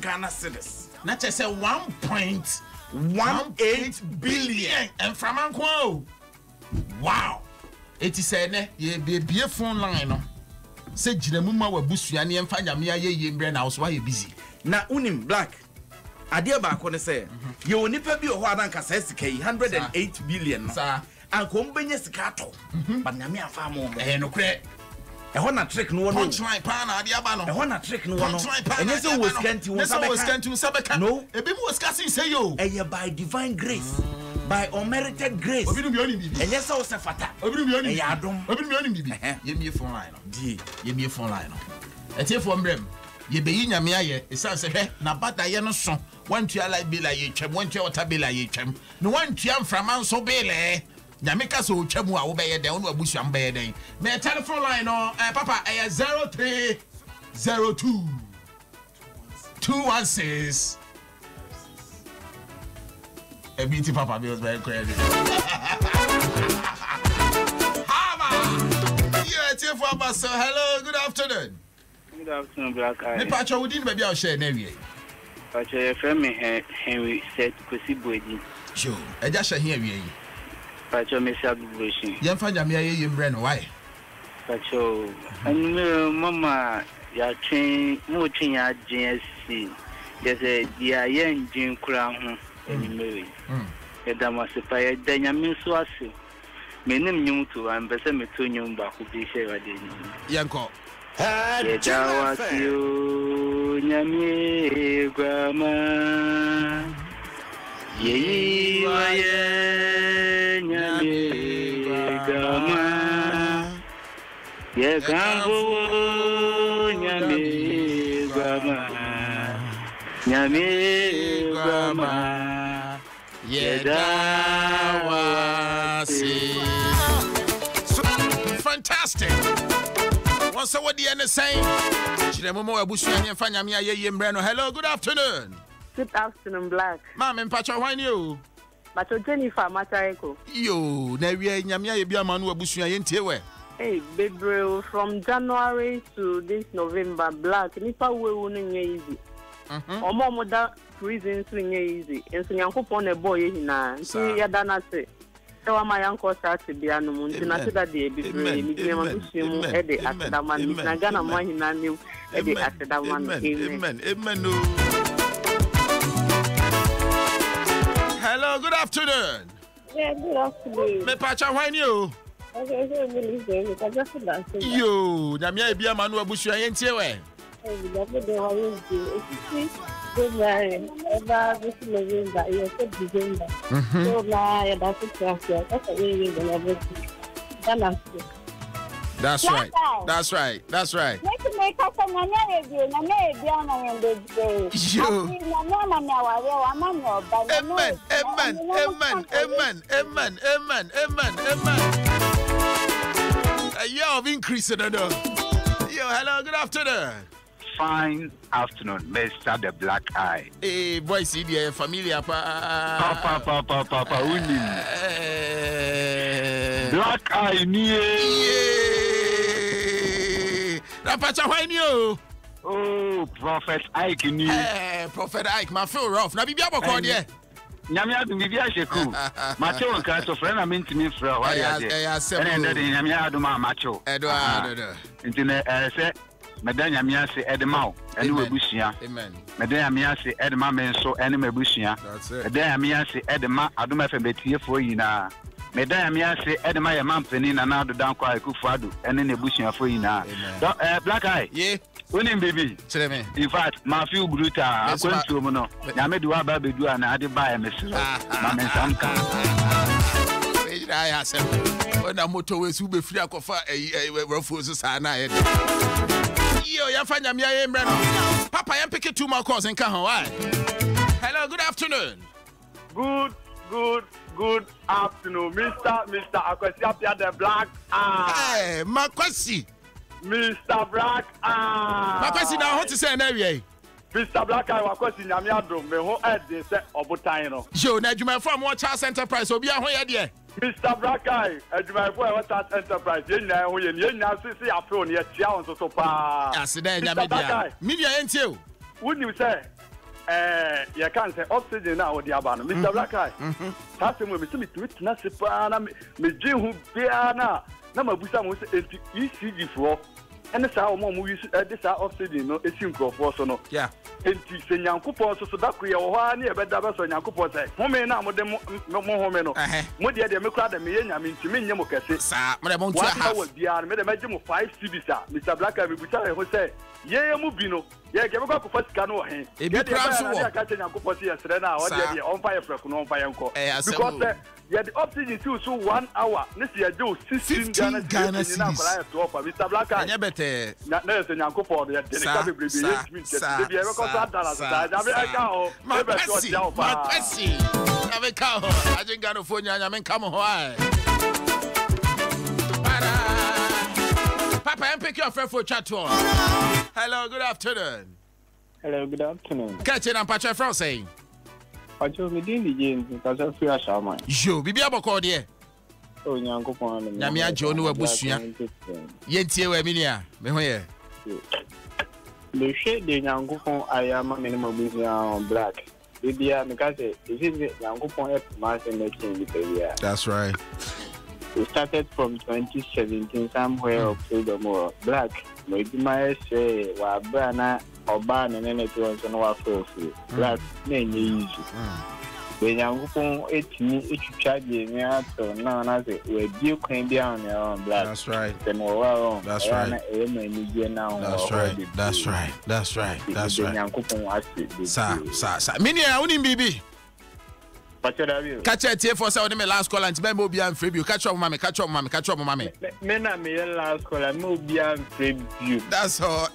Ghana cedis. Not just 1.18 billion. And from Uncle. Wow. It is a be a phone line. Say Jinamuma wa Busuani and Fanyamia ye brain house while you busy. Na unim black. Adia ba ko ne say. You will nipa bi o ho adanka says 108 billion. Sir. And kombenye sika to. But nyame afa mo. No credit. A hona trick no one. Punchline pan adiaba no. A hona trick no one. And yes was scanty was sabeka. No. E be was casting say yo. E by divine grace. By unmerited grace. Obi mi oni bibi. And yes was a fata. Obi mi oni. E Adom. Obi mi oni bibi. Ye mi phone line no. Die. Ye mi phone line no. E tie for mbrem. Ye be yi nyame aye. E san se hwe na bata ye no so. Wan tua like be like ye twem. Wan tua water be like ye twem. No wan tua mframa so be le. Nyamika so twemu a wo be ye den wo abusu am be ye den. Me telephone line no papa 0302 216 a beauty papa bills very credit. Haba. Yeah, it's here for us. So hello, good afternoon. Good afternoon, Black Eye. Me pacho we didn't baby I'll share na wie. Pacho your friend me Henry said Kosi Boedi. Sure. E ja share here wie. Pacho me celebration. Yem fa nyame aye yem bre no why? Pacho and mama ya train mo train ya JSC. There's a dia yen jin kura ho anyway. E da ma se pa e da nyame so ase. Me nim nyum to am be se me to nyum ba ko bi share wa de ni. Yanko. Yedawasio nyame grama yeyiwaye nyame grama yekambo nyame grama Yedawasi. Fantastic. So what the end is saying? Hello, good afternoon. Good afternoon, Black. Ma'am, and Pacha, why you? But Jennifer Matareko. Yo, Navia Yamia Biamanu Abusia Yentewe. Hey, baby, from January to this November, Black, Nipa will easy. Or more that reason swing easy. And so young on a boy in a see Yadana say. So my uncle started to be an Muntina that day between Eddie at the man, Nagana Mahina knew Eddie at the one. Amen. Hello, good afternoon. Yeah, good afternoon. Me Pacha, why you? Yo, Namia Biamanu Abusia Yentewe. Good night. Ever this November, you said December. So now, that's it. That's a way That's right. That's right. That's right. Let's make us a Amen. A year of increase in the door. Yo, hello, good afternoon. Fine afternoon, Mr. The Black Eye. Hey, boy, see the familiar Papa, winning. Black Eye, yeah. Rapacha, why you? Oh, Prophet Ike, Prophet Ike, my feel rough. Now, be able to call you. Nyamia to be a sheku. Macho and Cato friend, I mean to me for a while. And then Nyamia do my macho. Edward. Internet, Madame Yamiasi Edmao, and we Bushia. Amen. Madame Yamiasi Edma Menso, and Bushia. That's it. Madame Yamiasi Edma, I don't have a bit here for you now. Madame Yamiasi Edma, a man penning and now the down quite good fadu, and then a Bushia for you now. Black Eye, yeah. Winning baby. In fact, my few brutal, I went to Mono. Yamedua Babidu and I did buy a message. Mamma Samka. I asked him when a motor was who be free of a refuses. Yo, you find me a Papa, I'm picking 2 more calls and come on. Hello, good afternoon. Good afternoon, Mr. Akwasi the Black Eye. Hey, Makwasi. Mr. Black Eye. Makwasi, now what to say now? Mr. Black Eye, Wakwasi Nyame Adom, me ho ede se obutaino. Yo, na juma from what Charles Enterprise obi ahon ye de. Mr. Black Eye, adwumayfo e what Enterprise, ye nyina ho ye nyina sisi afro ne ye tia on so pa. Asida nyame dia. Media entie o. Wouldn't you say? you can't say oxygen now the abano. Mr. Black Eye. That's the way we see me tweet na sepana me dream who biana. Na mabusa mo say ECG for. And saa o mo use this oxygen no esim crofo so no. Yeah. Enti se nyankopon so da kuye wo ha na e beda be so nyankopon say. Home na mo de mo home no. Mo de me kura de me yenya me ntimi nyem kese. Sa mo de mo ntua ha. Wa bia me de meje mo 5 cedis a. Mr. Black me busa he ho say ye mu bi no. Ye ge me kwa ko sika no he. E bi kura so wo. Ka che nyankopon say yesre na o de on fire freku no on fire nko. Because yeah, the oxygen too so 1 hour. This year do 16 Ghana cedis. Mr. Black Eye. Anya bete. Na se nyanko for the ka be be be be ko sa dala sa ja be ka ho. My Pepsi. Ave ka ho. Ajin Ghana for nyanya men come ho ai. Papa, I'm pick your friend for chat on. Hello, good afternoon. Hello, good afternoon. Catch it and patch your friend saying. Pacho me din di James because I feel shaman. Jo, bibi aboko de. Oh, nyanko pon. Nyame ajo no abusua. Yentie we minia, me ho ye. Le she de nyanko pon ayama me no mabusia black. Bibia me ka say, is it nyanko pon e ma se making it. That's right. It started from 2017 somewhere October more black. Maybe my say wa brana oba na nene to so no wa free. Black na easy. The young people etimi etwitwa de me ato na say we di kwan bia on black. That's right. Then we That's right. That's right. That's right. That's right. That's right. Young people Sa. Minia unim bibi. Catch it here for say me last call and me be am free you. Catch up mommy. Me na me last call and me be am free you. That's all.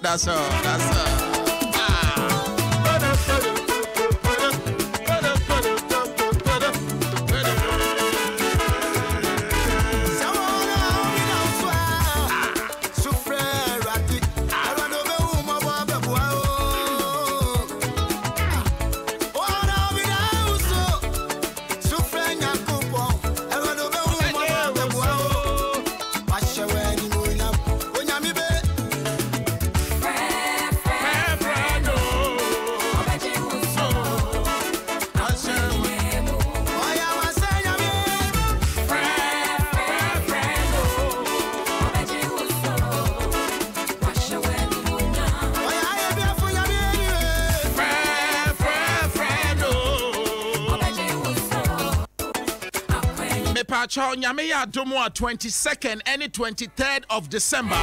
Nyame ya Adom 22nd and 23rd of December.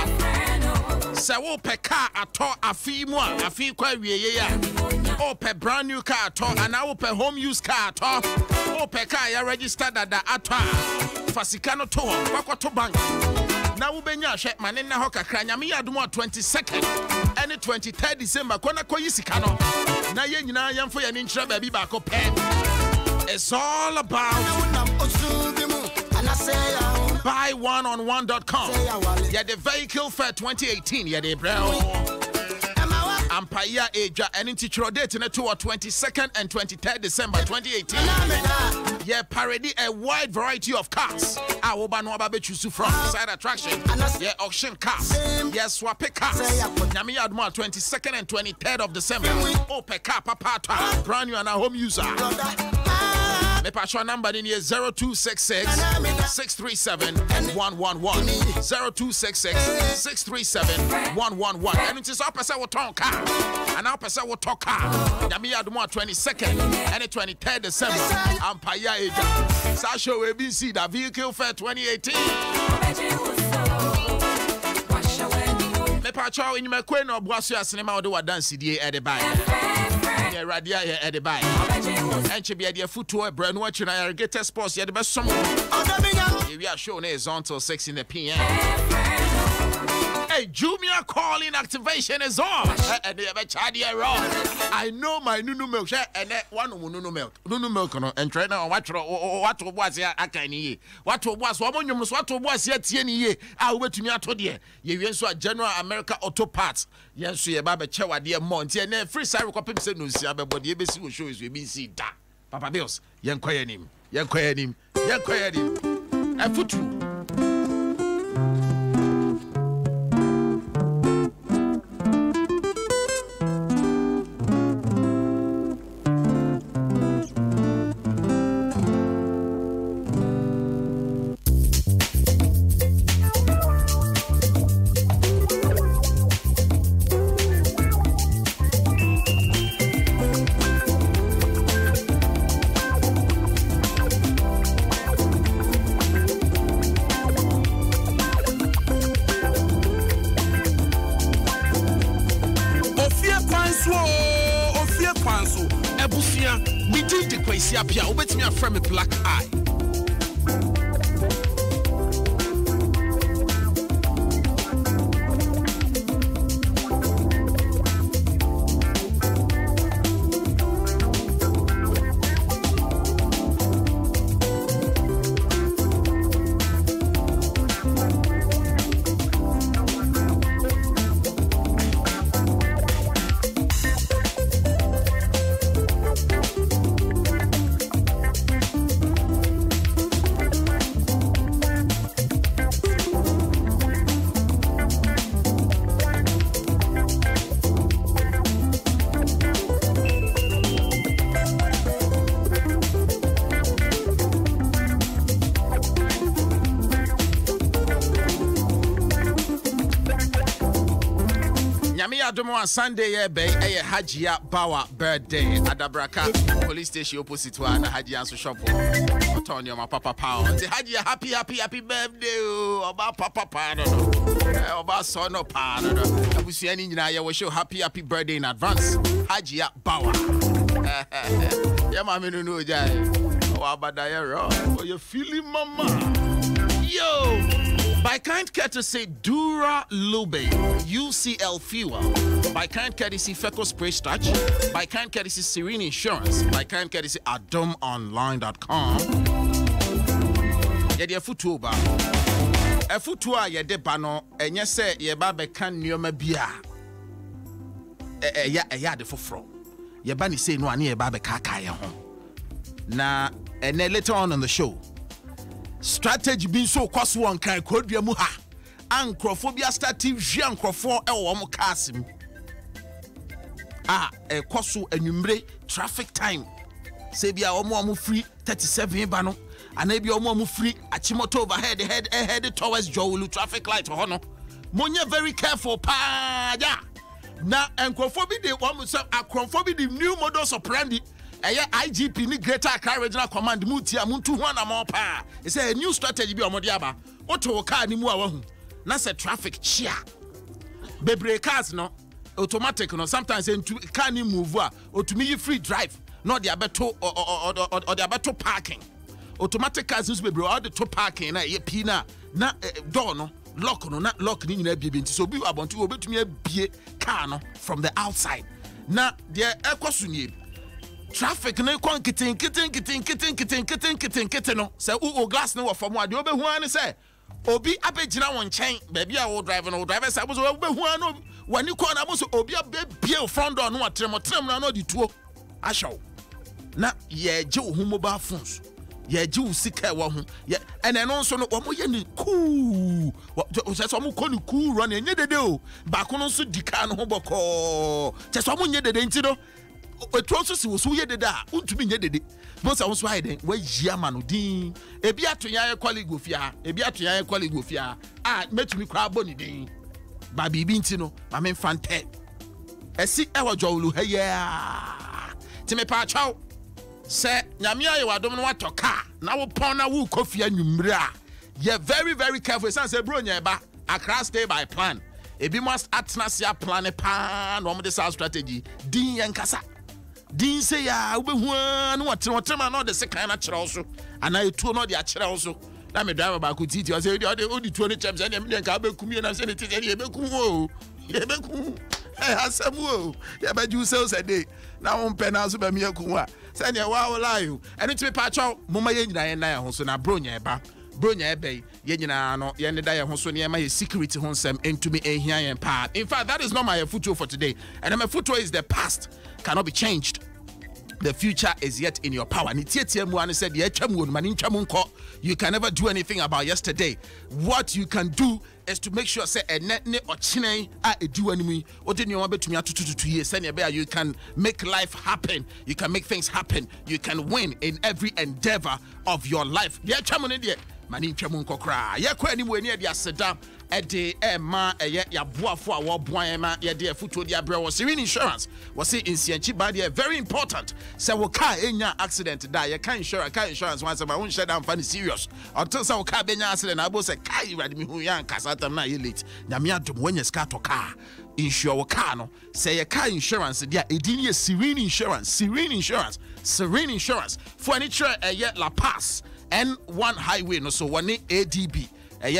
Se wo pe car ato afi mu afi kwa wieye ya. O pe brand new car ato and I wo pe home use car ato. O pe car ya registered at the ato. Fasika no to kwakoto bank. Na wo benya hwe mane na ho kakra Nyame ya Adom 22nd and 23rd December kona koyi sika no. Na ye nyina yamfo ye ni nkyira ba bi ba ko pe. It's all about buy1on1.com. Yeah, the vehicle fair 2018. Yeah, the brown. Ampaya Aja and in teacher date in the 22nd and 23rd December 2018. Yeah, parody a wide variety of cars. I will ban choose from side attraction. Yeah, auction cars. Yeah, swap cars. Nyami Adma 22nd and 23rd of December. Ope car papa brand new and a home user. My passion number in here 0266 637 111 0266 637 111 and it is up as I will talk car and up as I will talk car Yami Admo 22nd and 23rd December Ampaya Aja Sasha ABC the vehicle fair 2018 Me pacho in my queen or Boasia cinema or do a dance CD at the buy. Yeah, Radia at the buy. And she be at your foot to a brand watching I get a sports yet the best song. We are showing is on till 6 in the PM. Hey, Jumia calling activation is on. And they have a chadia wrong. I know my Nunu milk and that one Nunu milk. Nunu milk and trainer what was here I can hear. What was one what was yet ye? I went to me at Todia. You went to General America Auto Parts. Yes, you have a chewa dear Monty and then free cyber copy said no see but the ABC will show is we see that. Papa Bills, young quiet him. And foot Me did the Kwesi Apia, obet me a from a black eye. Adom on Sunday, a Hajia Bawa birthday at Dabraka police station opposite to an Hajia shop. Antonio, my papa pound. Hajia happy birthday. About papa pardon. About son of pardon. I will see any I will show happy birthday in advance. Hajia Bawa. Yeah, mammy, no know, Jay. Oh, about that, oh, you feeling, mama? Yo! By kind courtesy, Dura Lube, UCL Fuel. By kind courtesy, Feco Spray Starch. By kind courtesy, Serene Insurance. By kind courtesy, AdomOnline.com. Yede futuba. E futua yede bano. Enye se yeba bekan niyoma bia. Ya de fofro. Yeba ni se no ani yeba bekaka ye ho. Na ene later on the show. Strategy being so cost one kind could be a muha. Ancrophobia starting Jean-Crophone Elwam Cassim. A costu enumere traffic time. Sebia omo free 37 bano. And maybe omo free Achimoto overhead headed towards Jowulu traffic light hono. Monya very careful pa ya. Na ancrophobia de one with acrophobia the new modus operandi. IGP ni Greater Accra Regional Command mutia muntu ho na mo pa. It's a new strategy bi omodiaba. Oto car ni mu awahu. Na say traffic chia. Bebre cars no automatic no sometimes into car ni move a otumi free drive. No the abeto or the abeto parking. Automatic cars use bebre all the to parking na ye pina na door no lock no na lock ni nyina bie nti so bi abonto obetumi abie car no from the outside. Na the ekosunie traffic no kon kitten no say o glass no for mo ade obehu an say obi abegina won chen baby a wo driver say bo so obehu an wani kon na mo so obi abebie front door no atrem na no di tuo ashow na ye je wo mobile phones ye je wo sika wo ho ye ene no so no wo mo ye ni cool so so mo ko ni cool run enye dede o ba ko no so dika no ho boko che so mo nye dede nti no etroso si wo so ye dede a untumi nye dede bo sa wo so haide wa yia ma no din ebi atoyan colleague ofia a metumi kwa aboni din ba bibi nti no ma me fante esi ewo jowulu heya ti me pa chaw se nyame aye wadom no watoka na wo pon na wo kofia nwumre a ye very very careful say bro nya ba Accra stay by plan ebi must atnasia plan pa no mo de strategy din yankasa din say ya obehu no watrema no de sekan na kire so ana etuo no de akire so na me driver ba ko titi o say odi tuo ne chems na me nka abekumi na say ne titi e bekum o e bekum asemu o ya ba ju say dey na won pe na so ba me yakun a say ne wa lie eni timi pa chaw moma ye nyina ye na ho so na bro nya ebe ye nyina no ye ne da ye ho so ne ma ye security ho nsem entumi ehia ye pa. In fact, that is not my photo for today, and my photo is the past cannot be changed. The future is yet in your power. You can never do anything about yesterday. What you can do is to make sure say you can make life happen. You can make things happen. You can win in every endeavor of your life. Mani ntwamu nkokra ye kwa ni mu ni dia seda ede ma ya boafo a wo boan ma ye de afuto dia bre wo Serene Insurance wo say insianchi ba dia very important say wo car enya accident da ye kan insurance wan say ma won sheda amfa ni serious until say wo car benya accident abo say kai rade mi hu yan kasatam na ye late nyame adom wanya ska to car insure wo car no say ye car insurance dia edin ye Serene Insurance Serene Insurance. For any try La Paz N1 Highway no so one ADB.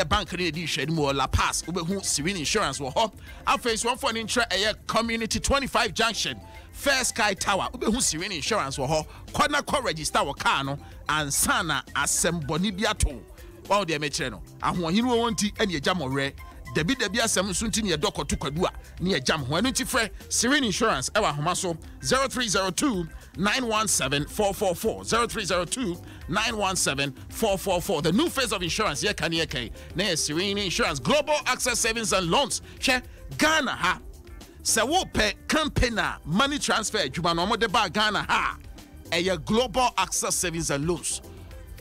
Bank edition more La Paz. Ube Serene Insurance wo ho. Face one for an intra Community 25 Junction. Fair Sky Tower. Ube Serene Insurance wo ho. Kwana ko register wo car no ansana asemboni biato. Wow de metre no. Ahohinu wonti ene ejam ore. Debi asem sunti ne doko to kwadua ne ejam ho anu ti frɛ Serene Insurance ewa homa so 0302 917 444 0302 917 444. The new phase of insurance here can yeke na Serene Insurance Global Access Savings and Loans hwe Ghana ha se wo pe campaign money transfer adwuma no mo de ba Ghana ha Global Access Savings and Loans.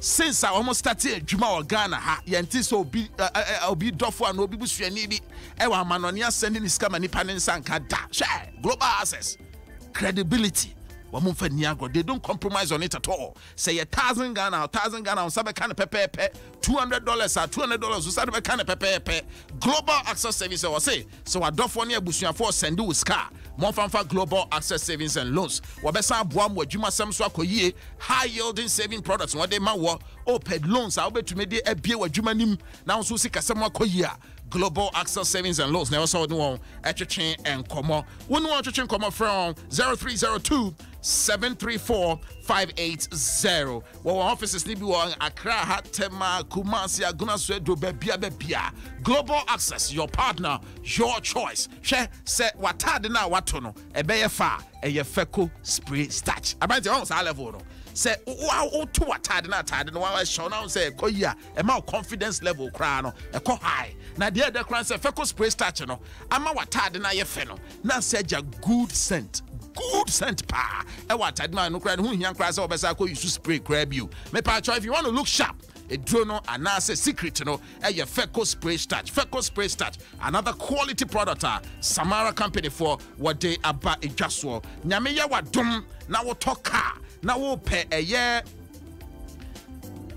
Since I almost started Juma or Ghana, yanti so be dofo and obi busuani bi ewa manonia sending his scam and panensa and kada global access credibility. They don't compromise on it at all. Say 1,000 Ghana on some kind of pepe $200 or $200 or some kind of pepe global access service or say so a dofonia busuan for send with car more fanfa global access savings and loans wabesa boam wajuma samso akoyie high yielding saving products what they ma wo open loans a obetume de ebie wajuma nim na so sika sam akoyie Global Access Savings and Loans. Never saw one Etchin and Como. One more Etchin Como from 0302 734 580. Well, offices need one Accra, Hatema, Kumasi, Agunaswedo, Bebia. Global Access, your partner, your choice. She said, Watadina Watono, a Beyefa, a Yefeko spray starch. About the own level. Say, wow, to what tied and while show now say, Koya, a more confidence level crown, a co high. Now, dear, the crown say, Feco spray starch, no, I'm a what tied and I feno. Now said ya good scent pa. A what I'd man who cried who young cries over Sako used to spray grab you. Me patch if you want to look sharp. A drono and now say secret, no, a Feco spray starch. Feco spray starch, another quality product, Samara company for what they about a just war. Nyamiya what dum, now what talk car. Now we'll pay a year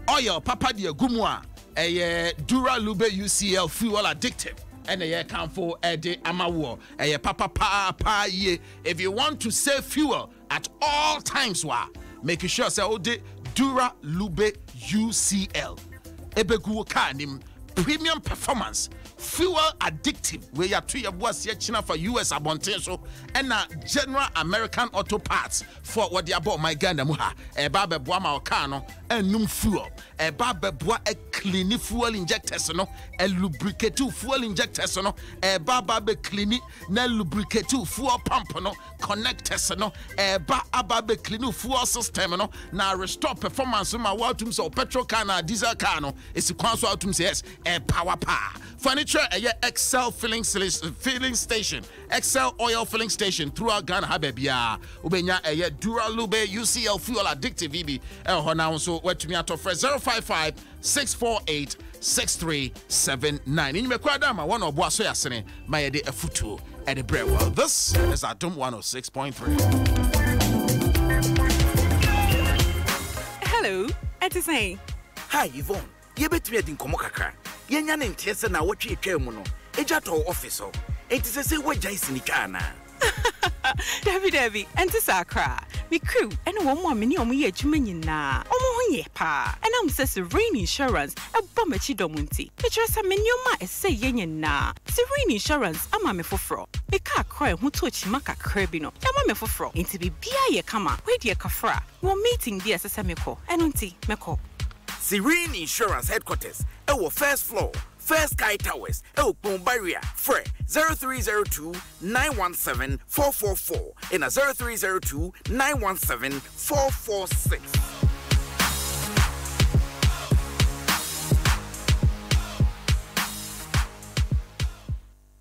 oil papa dia gumwa a year Dura Lube UCL fuel addictive and a year can for a day amawo a year papa ye. If you want to save fuel at all times, make sure say all day Dura Lube UCL ebegu kanim premium performance fuel addictive where you are 2 years China for US abontenso and general American auto parts for what they about my Ghana muha e babe boa ma okano enum fuel e babe boa e clean fuel injectors no e lubricate fuel injectors no e babe clean na lubricate fuel pump no connectors no e babe clean fuel system no na restore performance ma watum so petrol car na diesel car no is kwanso atum yes e power furniture Excel filling station Excel oil filling station throughout Ghana habebia ubenya Dura Lube UCL fuel addictive EB now so what to me at 055 648 6379 in Mekwadama one of Boaso Yasene my de afutu at the bread. Well, this is Adom 106.3. Hello, Etisay. Hi Yvonne, you bet me in Komokaka. Yanyan and Tessa now what you came on. Ejato officer. It is a say what Jason Ghana. Debbie, and to Sakra. Me crew, and 1 more minute on me a Jumanian na. Omo pa. And I'm says Serene Insurance, a bombachi domunti. Pictures a minuma say yen na. Serene Insurance, a mamma for fro. A car cry who touch maka crebino. A mamma for fro. Into be bia kama, where dear Kafra. One meeting dear Sasamiko, and unti, Meko. Serene Insurance Headquarters, our first floor, First Sky Towers, Elkbone Barrier, Fre 0302 917 444 and a 0302 917 446.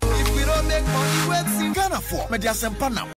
If we don't make money, we'll see Ghana for Mediasempa now.